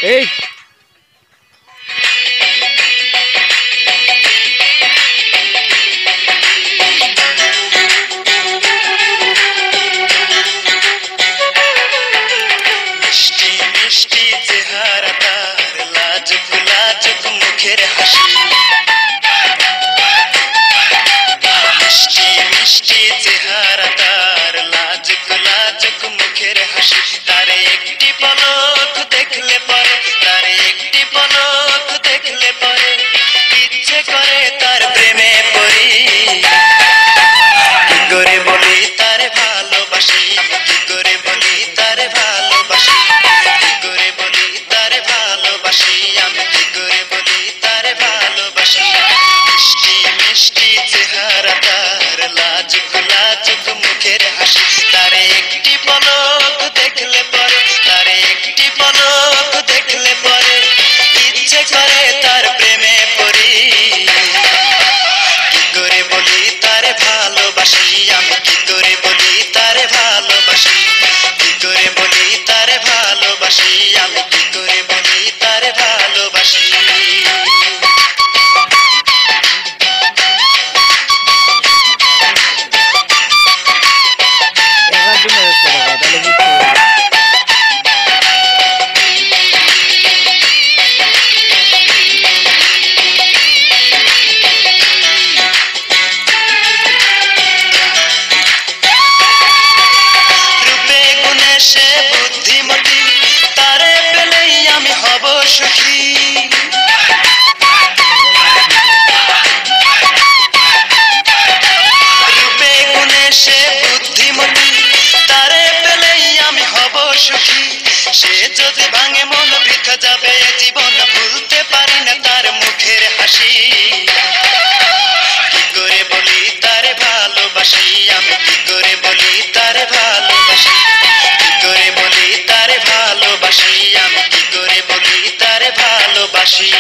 এই মিষ্টি মিষ্টি চেহারা তার, লাজুক লাজুক মুখের হাসি। মিষ্টি মিষ্টি চেহারা তার, লাজুক লাজুক মুখের হাসি। তার একটি পলক দেখলে পরে, তার একটি পলক দেখলে পরে ইচ্ছে করে তার প্রেমে পড়ি। কি করে বলি তারে ভালোবাসি, কি করে বলি তারে ভালোবাসি, কি করে বলি তারে ভালোবাসি, আমি কি করে বলি তারে ভালোবাসি। মিষ্টি মিষ্টি চেহারা তার, লাজুক লাজুক মুখের হাসি। তার একটি পলক দেখলে পরে, তার একটি পলক দেখলে পরে ইচ্ছে করে তার প্রেমে পড়ি। কি করে বলি তারে ভালোবাসি, আমি কি করে বলি তারে ভালোবাসি, কি করে বলি তারে ভালোবাসি, আমি কি করে বলি তারে ভালোবাসি। রূপে গুণে সে বুদ্ধিমতী, তারে পেলেই আমি হব সুখী। রূপে গুণে সে বুদ্ধিমতী, তারে পেলেই আমি হব সুখী। সে যদি ভাঙে মন বৃথা যাবে জীবন, ভুলতে পারি না তার মুখের হাসি। কি করে বলি তারে ভালোবাসি, আমি কি করে বলি তারে ভালোবাসি, কি করে বলি তারে ভালোবাসি, আমি কি করে বলি তারে ভালোবাসি।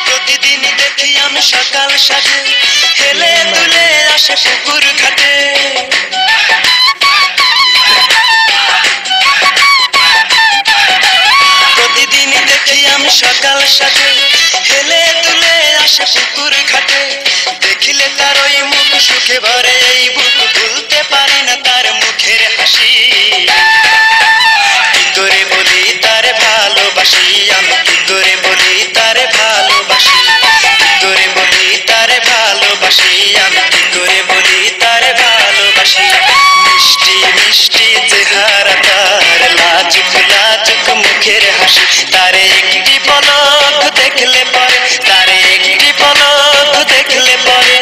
প্রতিদিনই দেখি আমি সকাল সাজে হেলে দুলে আসে পুকুর ঘাটে। প্রতিদিনই দেখি আমি সকাল সাজে হেলে দুলে আসে পুকুর ঘাটে। দেখিলে তার ওই মুখ সুখে ভরে এই বুক, ভুলতে পারি না তার মুখের হাসি। কি করে বলি তারে ভালোবাসি, আমি কি করে বলি তারে ভালোবাসি, কি করে বলি তারে ভালোবাসি, আমি কি করে বলি তারে ভালোবাসি। মিষ্টি মিষ্টি চেহারা তার, লাজুক লাজুক মুখের হাসি। তার একটি পলক দেখলে পরে, তার একটি পলক দেখলে পরে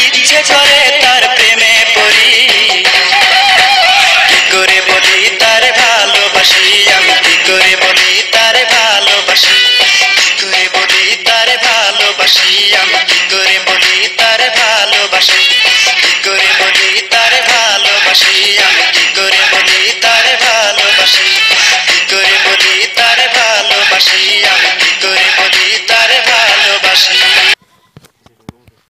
ইচ্ছে করে তার প্রেমে পড়ি। কি করে বলি তারে ভালোবাসি, আমি কি করে বলি তারে ভালোবাসি, কি করে বলি তারে ভালোবাসি, আমি কি করে বলি তারে ভালোবাসি।